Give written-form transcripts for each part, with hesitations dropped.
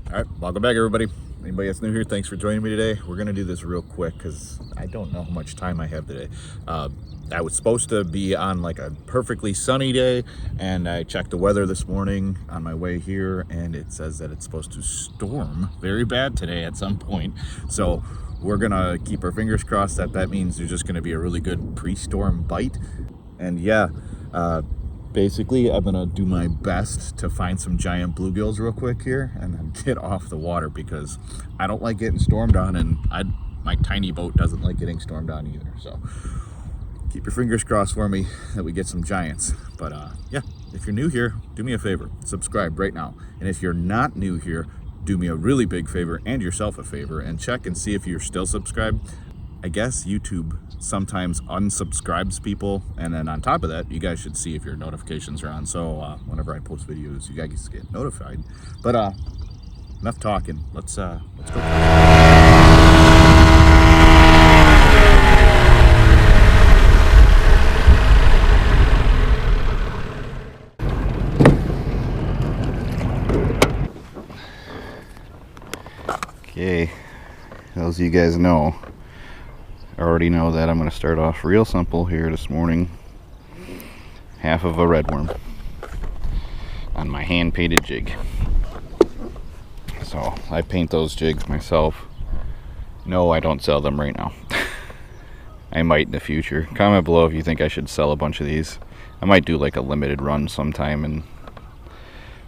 All right, welcome back, everybody. Anybody that's new here, thanks for joining me today. We're gonna do this real quick because I don't know how much time I have today. I was supposed to be on like a perfectly sunny day, and I checked the weather this morning on my way here, and it says that it's supposed to storm very bad today at some point. So we're gonna keep our fingers crossed that that means there's just gonna be a really good pre-storm bite. And yeah, basically I'm gonna do my best to find some giant bluegills real quick here and then get off the water because I don't like getting stormed on, and my tiny boat doesn't like getting stormed on either. So keep your fingers crossed for me that we get some giants. But yeah, if you're new here, do me a favor, subscribe right now. And if you're not new here, do me a really big favor and yourself a favor and check and see if you're still subscribed. I guess YouTube sometimes unsubscribes people, and then on top of that, you guys should see if your notifications are on. So whenever I post videos, you guys get notified. But enough talking. Let's go. Okay, as you guys know, I already know that I'm going to start off real simple here this morning. Half of a redworm on my hand painted jig. So I paint those jigs myself. No, I don't sell them right now. I might in the future. Comment below if you think I should sell a bunch of these. I might do like a limited run sometime and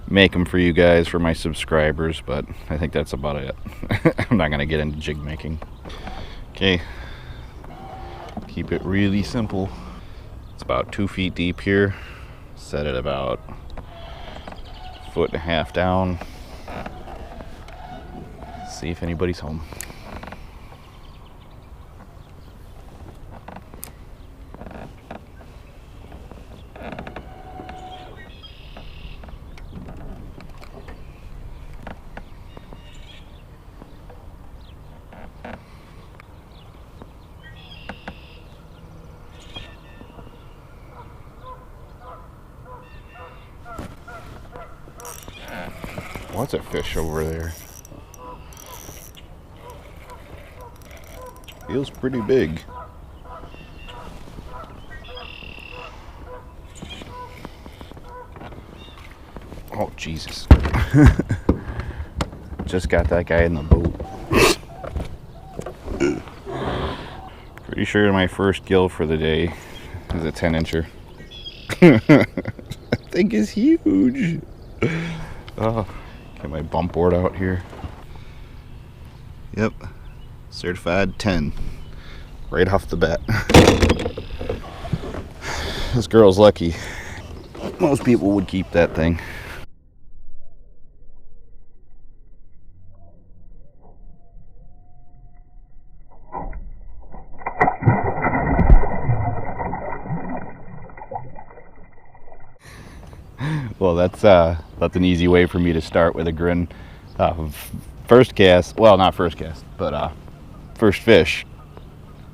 make them for you guys, for my subscribers, but I think that's about it. I'm not going to get into jig making. Okay. Keep it really simple. It's about 2 feet deep here. Set it about 1.5 feet down. See if anybody's home. What's a fish over there? Feels pretty big. Oh, Jesus. Just got that guy in the boat. Pretty sure my first gill for the day is a 10-incher. That thing is huge. Oh. Get my bump board out here. Yep, certified 10 right off the bat. This girl's lucky. Most people would keep that thing. Well, that's an easy way for me to start with a grin. First cast, well, not first cast, but first fish,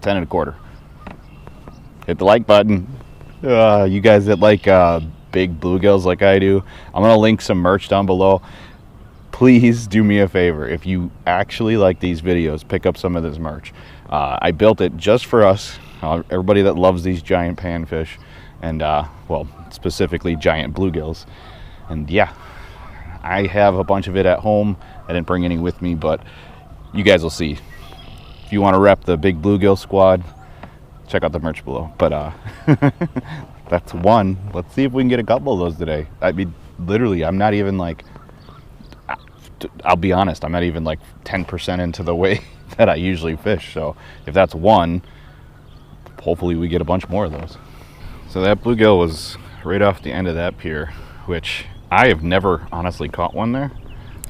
10 1/4. Hit the like button. You guys that like big bluegills like I do, I'm gonna link some merch down below. Please do me a favor, if you actually like these videos, pick up some of this merch. I built it just for us, everybody that loves these giant panfish, and well, specifically giant bluegills. And yeah, I have a bunch of it at home. I didn't bring any with me, but you guys will see. If you want to rep the big bluegill squad, check out the merch below. But that's one. Let's see if we can get a couple of those today. I mean, literally, I'm not even like, I'll be honest, I'm not even like 10% into the way that I usually fish. So if that's one, hopefully we get a bunch more of those. So that bluegill was right off the end of that pier, which I have never honestly caught one there.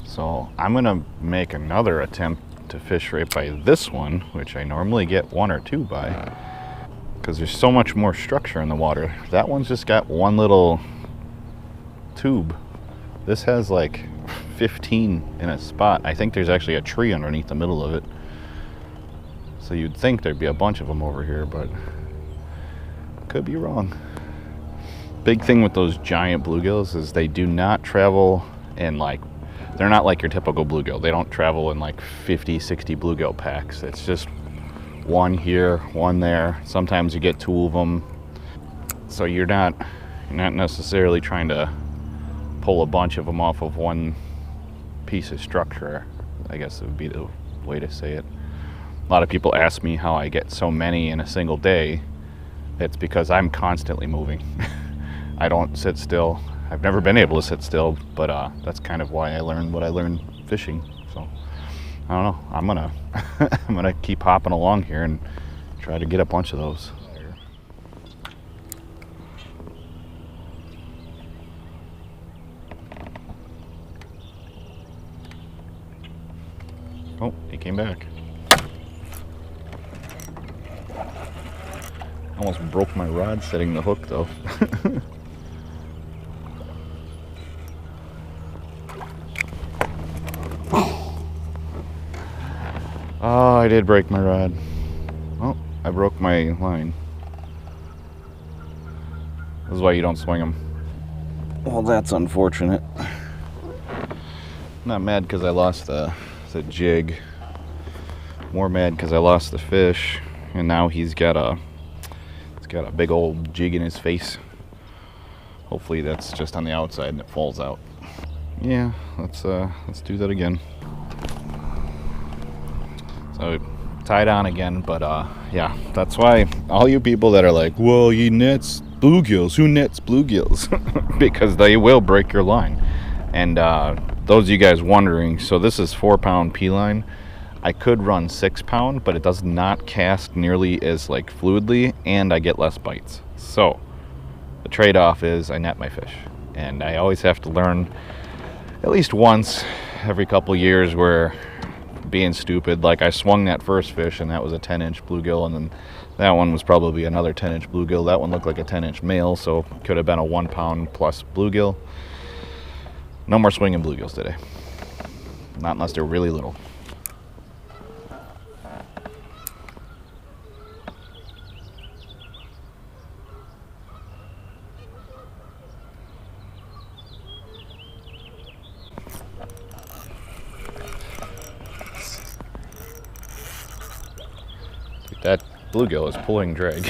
So I'm gonna make another attempt to fish right by this one, which I normally get 1 or 2 by, because there's so much more structure in the water. That one's just got one little tube. This has like 15 in a spot. I think there's actually a tree underneath the middle of it. So you'd think there'd be a bunch of them over here, but could be wrong. Big thing with those giant bluegills is they do not travel in like they're not like your typical bluegill. They don't travel in like 50, 60 bluegill packs. It's just one here, one there. Sometimes you get two of them. So you're not necessarily trying to pull a bunch of them off of one piece of structure, I guess would be the way to say it. A lot of people ask me how I get so many in a single day. It's because I'm constantly moving. I don't sit still. I've never been able to sit still, but that's kind of why I learned what I learned fishing. So I don't know. I'm gonna I'm gonna keep hopping along here and try to get a bunch of those. Oh, he came back. Almost broke my rod setting the hook though. Oh, I did break my rod. Oh, I broke my line. This is why you don't swing them. Well, that's unfortunate. Not mad because I lost the jig. More mad because I lost the fish, and now he's got a big old jig in his face. Hopefully that's just on the outside and it falls out. Yeah, let's do that again. So tied on again, but yeah, that's why all you people that are like, well, he nets bluegills, who nets bluegills? Because they will break your line. And those of you guys wondering, so this is 4-pound P line. I could run 6-pound, but it does not cast nearly as like fluidly, and I get less bites. So the trade-off is I net my fish, and I always have to learn at least once every couple years where being stupid, like I swung that first fish and that was a 10-inch bluegill, and then that one was probably another 10-inch bluegill. That one looked like a 10-inch male, so could have been a 1-pound plus bluegill. No more swinging bluegills today, not unless they're really little. That bluegill is pulling drag.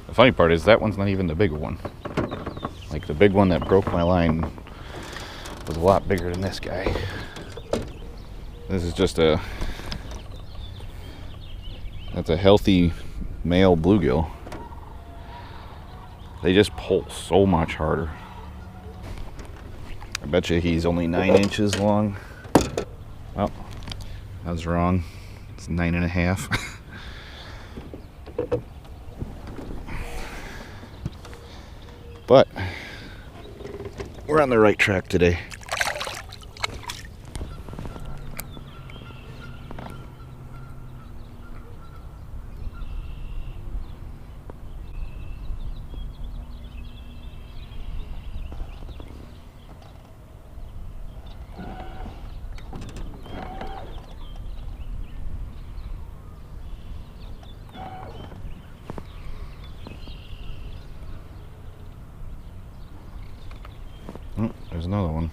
The funny part is that one's not even the bigger one. Like the big one that broke my line was a lot bigger than this guy. This is just that's a healthy male bluegill. They just pull so much harder. I bet you he's only 9 inches long. Oh, I was wrong. It's 9.5. But we're on the right track today. Oh, there's another one.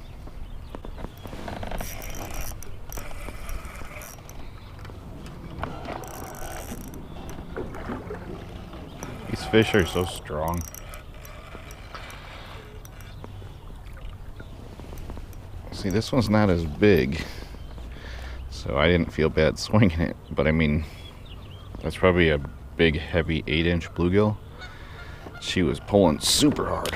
These fish are so strong. See, this one's not as big, so I didn't feel bad swinging it, but I mean, that's probably a big, heavy 8-inch bluegill. She was pulling super hard.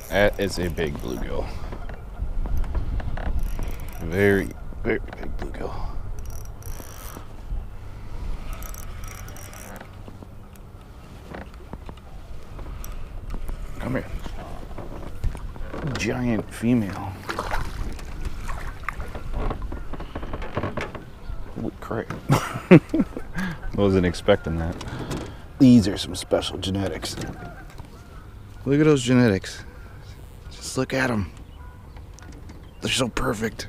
That is a big bluegill. Very, very big bluegill. Come here. Giant female. Holy crap. Wasn't expecting that. These are some special genetics. Look at those genetics. Just look at them. They're so perfect.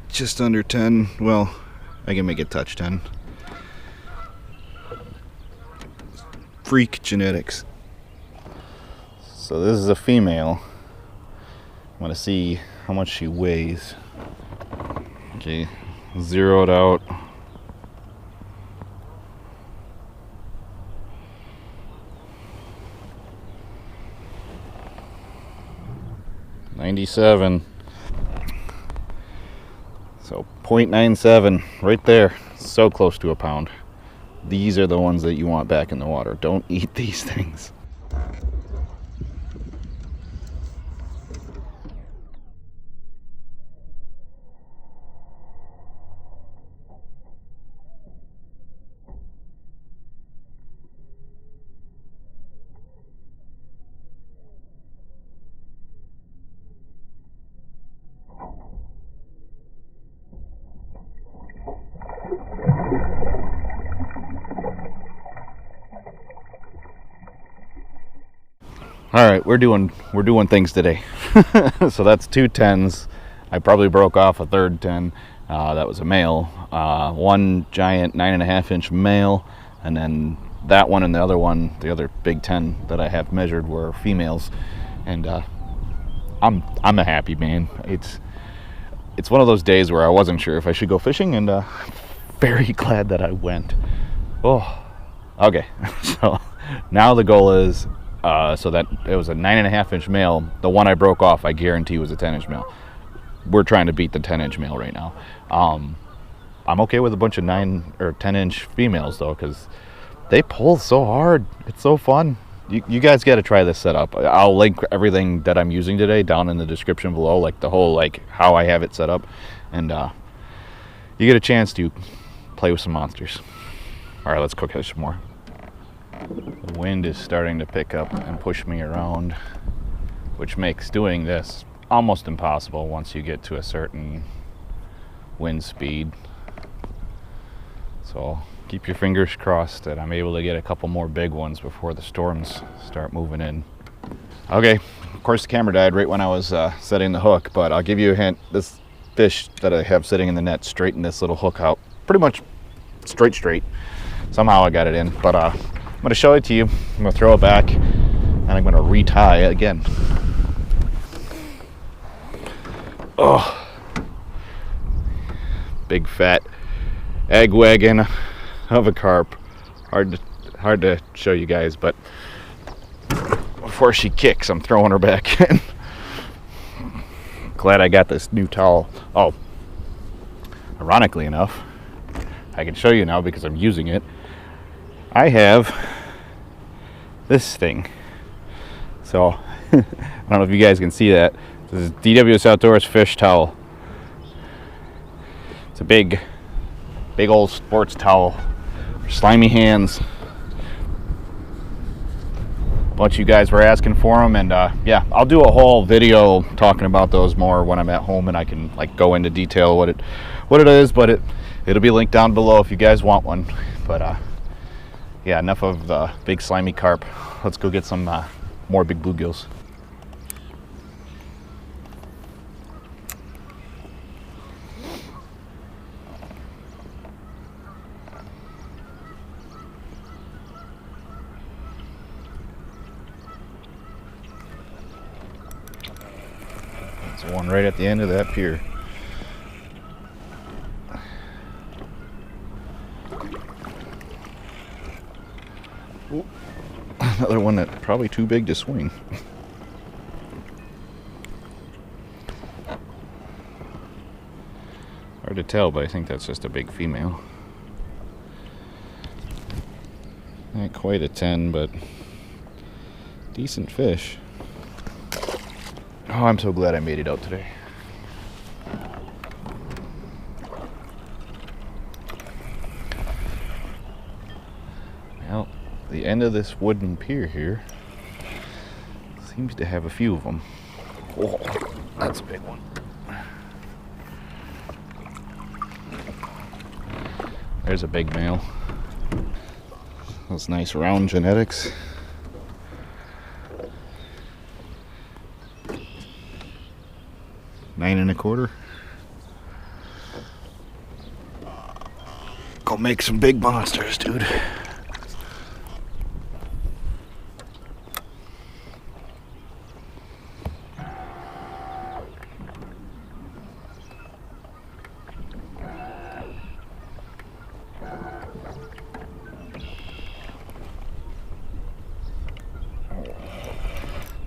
Just under 10. Well, I can make it touch 10. Freak genetics. So this is a female. I'm gonna see how much she weighs. Okay, zeroed out. $97. So 0.97 right there. So close to a pound. These are the ones that you want back in the water. Don't eat these things. All right, we're doing things today. So that's 2 10s. I probably broke off a third 10. That was a male. One giant 9.5-inch male, and then that one and the other one, the other big 10 that I have measured, were females. And I'm a happy man. It's one of those days where I wasn't sure if I should go fishing, and very glad that I went. Oh, okay. So now the goal is. So that it was a 9.5-inch male. The one I broke off, I guarantee, was a 10-inch male. We're trying to beat the 10-inch male right now. I'm okay with a bunch of 9 or 10-inch females though, because they pull so hard. It's so fun. You guys got to try this setup. I'll link everything that I'm using today down in the description below, like the whole, like how I have it set up, and you get a chance to play with some monsters. All right, let's cook this some more. The wind is starting to pick up and push me around, which makes doing this almost impossible once you get to a certain wind speed. So keep your fingers crossed that I'm able to get a couple more big ones before the storms start moving in. Okay, of course the camera died right when I was setting the hook, but I'll give you a hint. This fish that I have sitting in the net straightened this little hook out pretty much straight. Somehow I got it in, but I'm going to show it to you. I'm going to throw it back, and I'm going to retie again. Oh, big fat egg wagon of a carp. Hard to show you guys, but before she kicks, I'm throwing her back in. Glad I got this new towel. Oh, ironically enough, I can show you now because I'm using it. I have this thing. So I don't know if you guys can see that. This is DWS Outdoors fish towel. It's a big old sports towel for slimy hands. A bunch of you guys were asking for them, and yeah, I'll do a whole video talking about those more when I'm at home, and I can like go into detail what it is, but it'll be linked down below if you guys want one. But yeah, enough of the big slimy carp. Let's go get some more big bluegills. There's one right at the end of that pier. Ooh. Another one that's probably too big to swing. Hard to tell, but I think that's just a big female. Not quite a 10, but decent fish. Oh, I'm so glad I made it out today. Well, the end of this wooden pier here seems to have a few of them. Oh, that's a big one. There's a big male. Those nice round genetics. $9 1/4. Go make some big monsters, dude.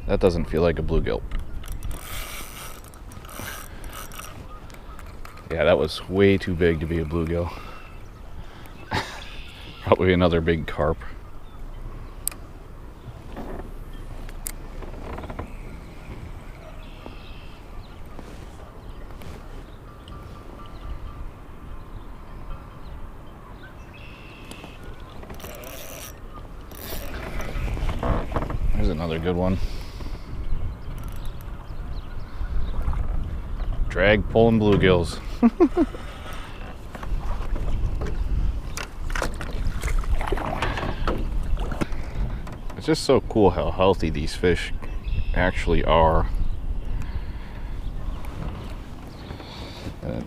That doesn't feel like a bluegill. Yeah, that was way too big to be a bluegill. Probably another big carp. There's another good one. Drag pulling bluegills. It's just so cool how healthy these fish actually are. And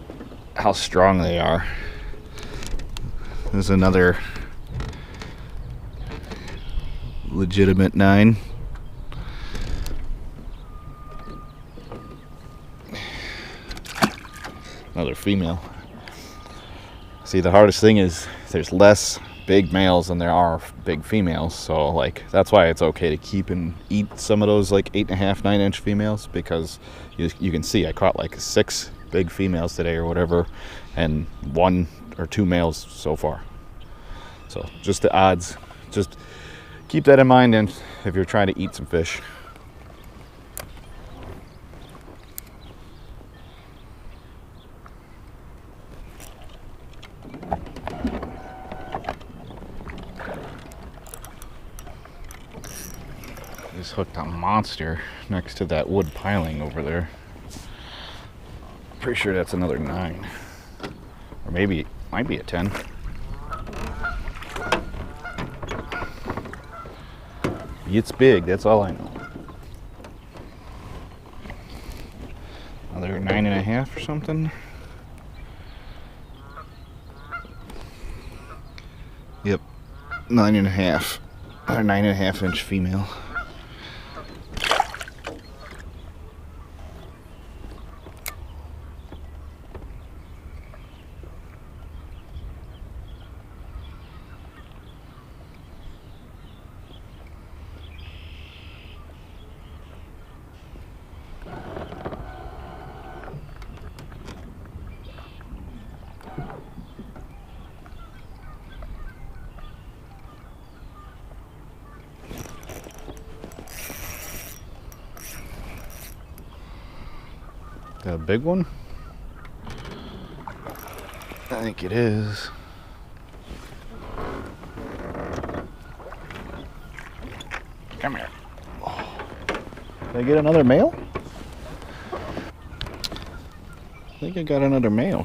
how strong they are. There's another legitimate 9. Another female. See, the hardest thing is there's less big males than there are big females, so like that's why it's okay to keep and eat some of those like 8.5, 9-inch females, because you can see I caught like 6 big females today or whatever, and 1 or 2 males so far. So just the odds, just keep that in mind, and if you're trying to eat some fish. Just hooked a monster next to that wood piling over there. Pretty sure that's another 9, or maybe it might be a 10. It's big, that's all I know. Another 9.5 or something. Yep, 9.5, or 9.5-inch female. Got a big one? I think it is. Come here. Oh. Did I get another male? I think I got another male.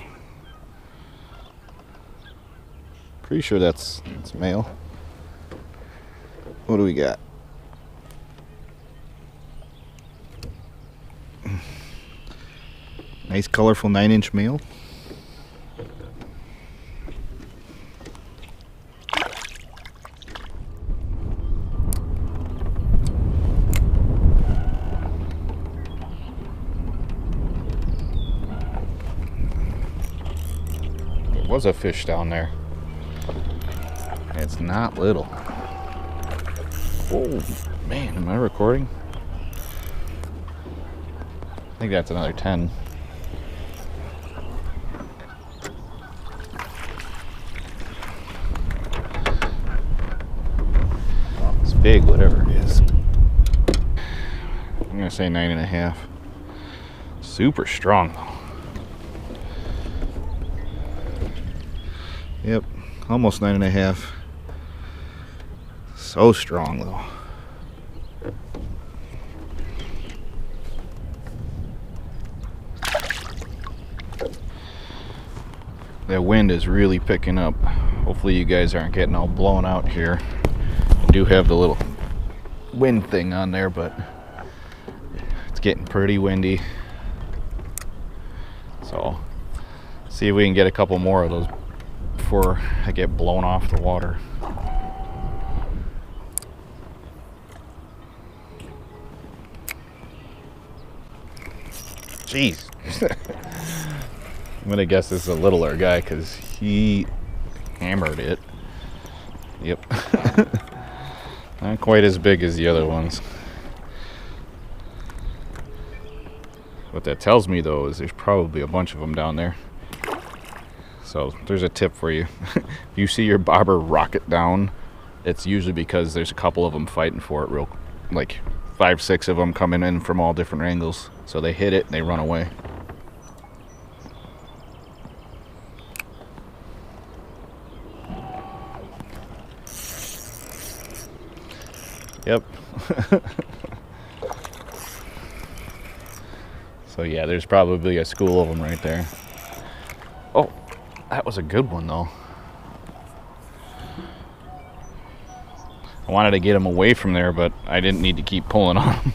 Pretty sure that's male. What do we got? Nice colorful 9-inch male. There was a fish down there. It's not little. Oh man, am I recording? I think that's another 10. Big, whatever it is. I'm gonna say 9.5. Super strong though. Yep, almost 9.5. So strong though. the wind is really picking up. Hopefully you guys aren't getting all blown out here. I do have the little wind thing on there, but it's getting pretty windy. So see if we can get a couple more of those before I get blown off the water. Jeez. I'm gonna guess this is a littler guy because he hammered it. Yep. Not quite as big as the other ones. What that tells me though is there's probably a bunch of them down there. So there's a tip for you. If you see your bobber rocket down, it's usually because there's a couple of them fighting for it real, like 5, 6 of them coming in from all different angles. So they hit it and they run away. Yep. So yeah, there's probably a school of them right there. Oh, that was a good one though. I wanted to get him away from there, but I didn't need to keep pulling on him.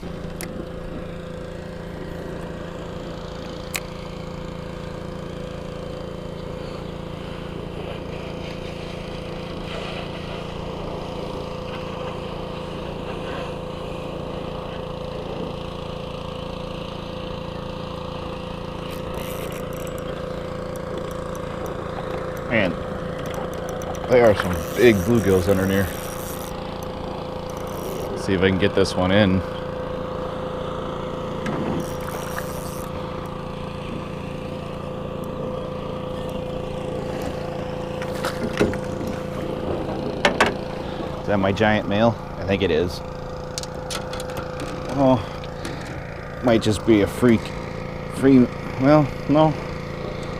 Man, there are some big bluegills under here. Let's see if I can get this one in. Is that my giant male? I think it is. Oh, might just be a free, well, no.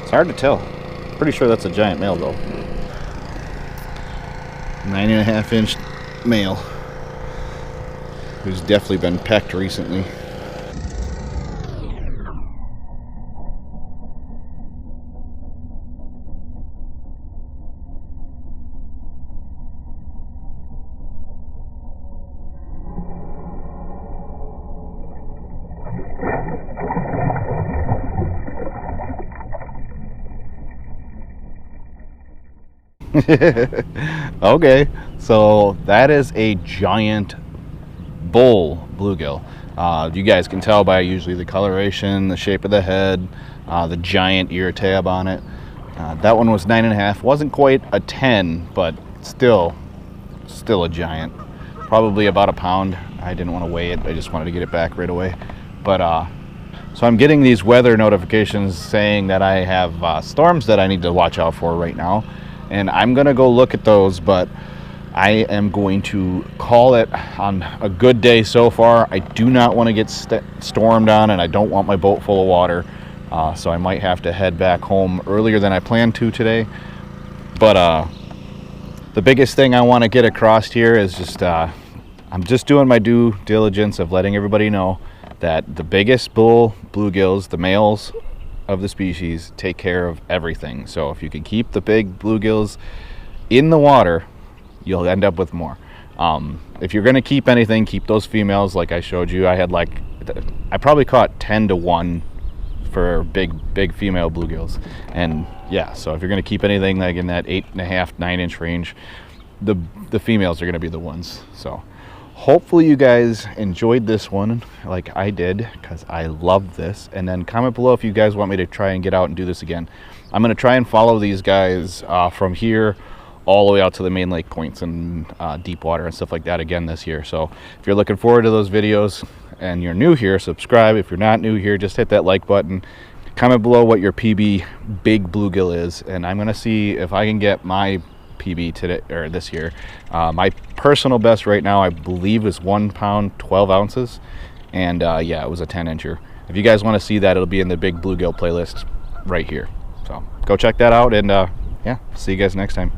It's hard to tell. Pretty sure that's a giant male though. 9.5 inch male. Who's definitely been pecked recently. Okay, so that is a giant bull bluegill. You guys can tell by usually the coloration, the shape of the head, the giant ear tab on it. That one was 9.5. Wasn't quite a 10, but still a giant. Probably about a pound. I didn't want to weigh it. I just wanted to get it back right away. But so I'm getting these weather notifications saying that I have storms that I need to watch out for right now. And I'm gonna go look at those, but I am going to call it on a good day so far. I do not want to get stormed on, and I don't want my boat full of water. So I might have to head back home earlier than I planned to today. But the biggest thing I want to get across here is just I'm just doing my due diligence of letting everybody know that the biggest bull bluegills, the males of the species, take care of everything. So if you can keep the big bluegills in the water, you'll end up with more. If you're going to keep anything, keep those females like I showed you. I probably caught 10 to 1 for big female bluegills. And yeah, so if you're going to keep anything like in that 8.5, 9 inch range, the females are going to be the ones. So hopefully you guys enjoyed this one like I did, because I love this. And then comment below if you guys want me to try and get out and do this again. I'm going to try and follow these guys from here all the way out to the main lake points and deep water and stuff like that again this year. So if you're looking forward to those videos and you're new here, subscribe. If you're not new here, just hit that like button. Comment below what your PB big bluegill is, and I'm going to see if I can get my PB today or this year. My personal best right now I believe is 1 pound 12 ounces, and yeah, it was a 10 incher. If you guys want to see that, it'll be in the big bluegill playlist right here, so go check that out. And yeah, see you guys next time.